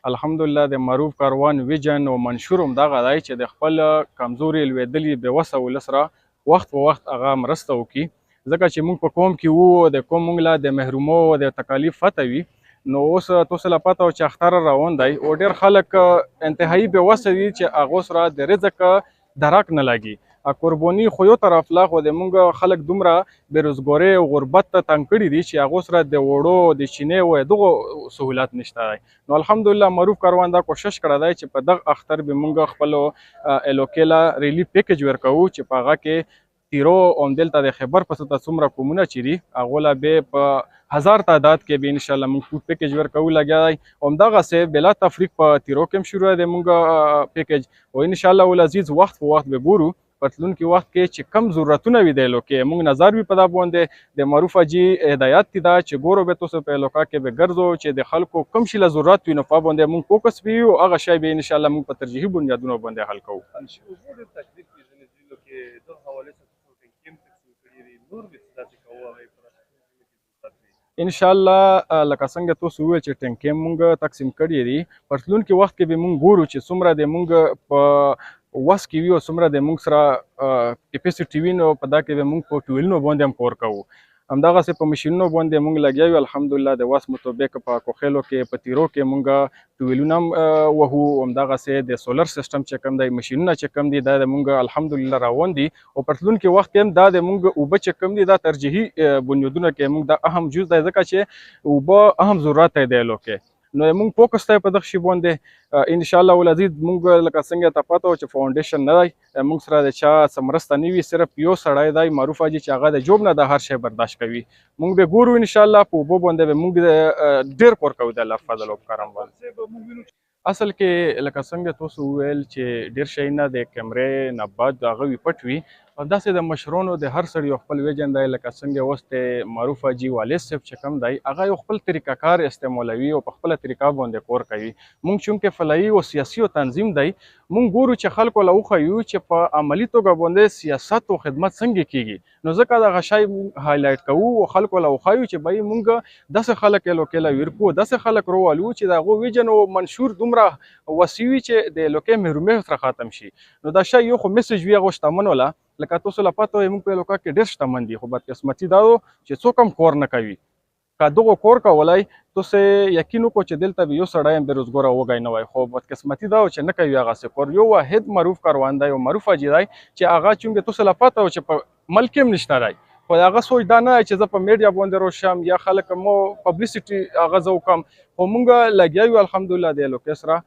الحمدلله د معروف کاروان ویژن او منشور همدغه دی چې د خپل کمزوري لوېدلي بېوسه ولس را وخت په وخت هغه مرسته وکړي ځکه چې موږ په قوم کې وو د قوم موږ له د محرومو د تکالیف پته وي نو اوس تاسو له پته چې اختر روان دی او ډېر خلک انتهایی بېوسه دي چې هغو سره د رزق درک نه لګي قرباني خو یو طرف لا خو د موږ خلک دومره بېروزګارۍ او غربت ته تنګ کړي دي چې هغو سره د وړو د چینې او دغو سهولت نشته دی نو الحمدلله معروف کاروان دا کوشش کړی دی چې په دغه اختر به موږ خپلو الوکیله ریلیف پیکج ورکوو چې په هغه کې تیرو همدلته د خیبر په سطحه څومره قومونه چې دي هغو له به په هزار تعداد کې به انشاءالله موږ فوډ پیکج ورکوو لګیا دی همدغسې بلا تفریق په تیرو کې هم شروع دی موږ پیکج او انشاءالله العزیز وخت په وخت به ګورو په تلونکي وخت کې چې کم ضرورتونه وي د الوکې موږ نظر وي په دا باندې د معروف حاجي هدایت دي دا چې ګورو به تاسو په الوکا کې به ګرځو چې د خلکو کم شي له ضرورت وي نو په باندې موږ فوکس وي او هغه شی به انشاءالله موږ په ترجیحي بنیادونو باندې حل کوو انشاءالله لکه څنګه تاسو وویل چې ټینکې موږ تقسیم کړي دي په تلونکي وخت کې به موږ ګورو چې څومره د موږ په وس کې وي او څومره د موږ سره کیپیسټي وي نو په دا کې به موږ په ټویلونو باندې هم کور کوو همدغسې په مشینونو باندې موږ لګیا یو الحمدلله د وس مطابق په کوخیلو کې په تیرو کې موږ ټویلونه هم وهو همدغسې د سولر سیسټم چې کوم دی مشینونه چې کوم دي دا د موږ الحمدلله روان دي او په تلونکي وخت کې هم دا د موږ اوبه چې کوم دي دا ترجیحي بنیادونه کې موږ دا اهم جز دی ځکه چې اوبه اهم ضرورت دی د الوکې نو موږ فوکس دی په دغه شي باندې انشاءالله العزیز موږ لکه څنګه ته پته وه چې فاونډیشن نه دی موږ سره د چا څه مرسته نه وي صرف یو سړی دی معروف حاجي چې هغه د جوب نه د هر شی برداشت کوي موږ به ګورو انشاءالله په اوبو باندې به موږ ډېر کور کوو د الله فضل او کرم باندې اصل کې لکه څنګه تاسو وویل چې ډېر شیونه د کیمرې نه بعد هغه وي پټ وي او داسې د مشرانو د هر سړي یو خپل ویژن دی لکه څنګه اوس د معروف حاجي والد صاحب چې کوم دی هغه یو خپل طریقه کار استعمالوي او په خپله طریقه باندې کور کوي موږ چونکې فلایي او سیاسي او تنظیم دی موږ ګورو چې خلکو له وښیو چې په عملي توګه باندې سیاست او خدمت څنګه کیږي نو ځکه دغه شی هایلایټ کوو او خلکو له وښیو چې بهی موږ داسې خلک الوکې له ویرکو داسې خلک روالو چې د هغو ویژن او منشور دومره وسیع وي چې د الوکې محرومۍ سره ختم شي نو دا شی یو خو میسج وي هغو شتمنو له لکه تاسو له پته وي موږ په الوکا کې ډېر شتمن دي خو بدقسمتي دا و چې څوک هم کور نه کوي که دغو کور کولی تاسې یقین وکړو چې دلته به یو سړی هم بېروزګاره وږی نه وای خو بدقسمتي دا و چې نه کوي هغسې کور یو واحد معروف کاروان دی او معروف حاجي دی چې هغه چونکې تاسو له پته و چې په ملک هم نشته دی خو هغه سوچ دا نه چې زه په میډیا باندې روشم یا خلک مو پبلیسټي هغه زه وکړم خو موږ لګیا یو الحمدلله د الوکې سره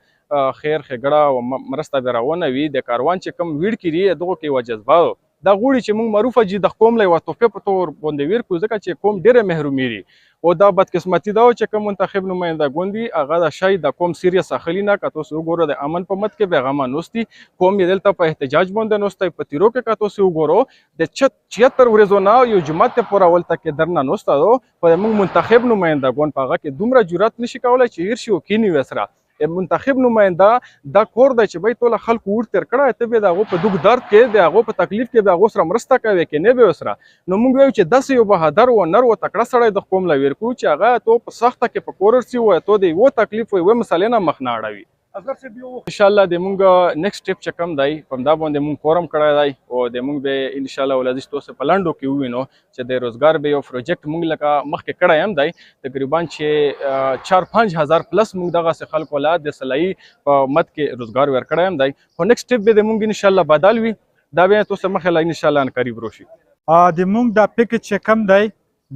خیر ښېګړه او مرسته به روانه وي د کاروان چې کوم ویړ کې دي دغو کې یوه جذبه دا غواړي چې موږ معروف حاجي د قوم له یوه تحفې په طور باندې ویر کړو ځکه چې قوم ډېره محرومېږي او دا بدقسمتي دا و چې کوم منتخب نماینده ګوند وي هغه دا شی د قوم سیریس اخلي نه که تاسو وګورو د امن په مد کې به هغه نوستي قوم یې دلته په احتجاج باندې نوستی په تیرو کې که تاسو وګورو د 76 ورځو نه یو جماعت ته پوره اول تک درنه نوسته دو په موږ منتخب نماینده ګوند په هغه کې دومره جرأت نشي کولی چې هیر شي او کینی وسره منتخب نماینده دا کور دی چې بای ټوله خلکو ور تېر کړی ته به د هغو په دوږ درد کې د هغو په تکلیف کې به هغو سره مرسته کوې کې نه به ورسره نو موږ وایو چې داسې یو بهادر و نر و تکړه سړی د قوم له ویر کړو چې هغه تو په سخته کې په کور ورسي و تو د یوه تکلیف و یوې مسلې نه مخ نه اړوي انشاءالله د مونږ نیکسټ سټیپ چې کوم دی په همدا باندې مونږ کورم کړی دی او د مونږ به انشاءالله ولادیز تاسو په لنډو کې ووینو چې د روزګار به یو پروجیکټ مونږ لکه مخکې کړی هم دی تقریبا چې 4-5 هزار پلس مونږ دغسې خلکو له د سلایي په مد کې روزګار ورکړی هم دی خو نیکسټ سټیپ به د مونږ انشاءالله بدل وي دا به تاسو مخې له انشاءالله ان قریب روشي د مونږ دا پیکج چې کم دی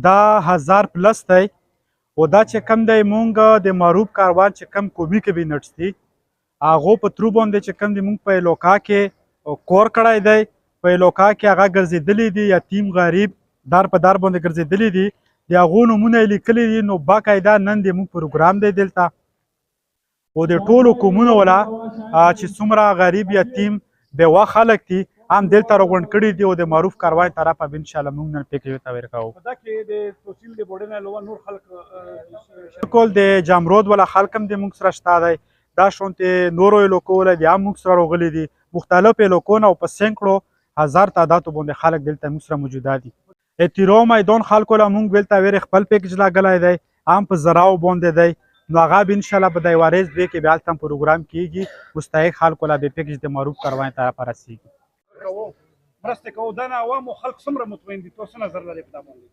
دا 1000 پلس دی او دا چې کم دی مونږ د معروف کاروان چې کم قومي کابینټس دي هغو په ترو باندې چې کوم دی مونږ په الوکا کې کور کړی دی په الوکا کې هغه ګرځېدلي دي یتیم غریب دار په دار باندې ګرځېدلي دي د هغو نومونه یې لیکلي دي نو باقاعده نن د مونږ پروګرام دی دلته او د ټولو قومونو والا چې څومره غریب یتیم بېوا خلک دي هم دلته راغونډ کړي دي او د معروف کاروان طرفه به انشاءالله مونږ نن پیکج ورته ورکوو په دا کې د توصیل د بورډ نه علاوه نور خلک بالکل د جامرود والا خلک هم د مونږ سره شته دی دا شونتې نورو علاقو والا بیا هم موږ سره راغلي دي مختلف علاقو نه او په سینکړو هزار تعدادو باندې خلک دلته موږ سره موجوده دي تیرو میدان خلکو له موږ دلته ویرې خپل پیکج لګلی دی هم په زراو باندې دی نو هغه به انشاءالله په د وارث 2 کې بیا هلته هم پروګرام کیږي مستحق خلکو له د پیکج د معروف کاروان طرفه رسیږي کوو مرسته کوو دا نه عوامو خلک څومره مطمئن دي تاسو نظر لرئ په دا باندې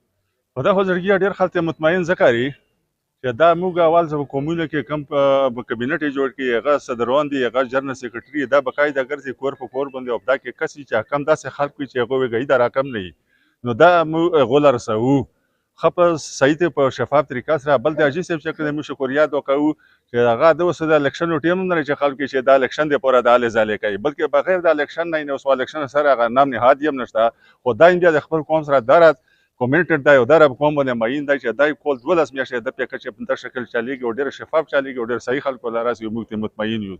په دغه ځړګي ډېر خلک مطمئن ځکه لري چې دا موږ اول ځل په قومونو کې کوم کابینټ یې جوړ کړي هغه صدروان دي هغه جنرال سیکرټري دا بقاعده ګرځي کور په کور باندې او دا کې کس چې حکم داسې خلک وي چې هغه وایي دا رقم نه وي نو دا موږ غوله رسوو ښه په صحیح ته په شفاف طریقه سره بل د حاجي صاحب چې کړی موږ شکریات وکړو چې هغه د اوس د الیکشن ټیم هم نه چې خلک چې دا الیکشن دی پوره د هلې ځالې کوي بلکې بغیر د الیکشن نه اوس الیکشن سره هغه نام نهاد هم نشته خو دا انډیا د خپل قوم سره درد کومنټډ دی او دا رب قوم باندې ماین دی چې دای کول 12 میاشتې د پیکج په شکل چلیږي او ډېر شفاف چلیږي او ډېر صحیح خلکو لاره سي موږ ته مطمئن یو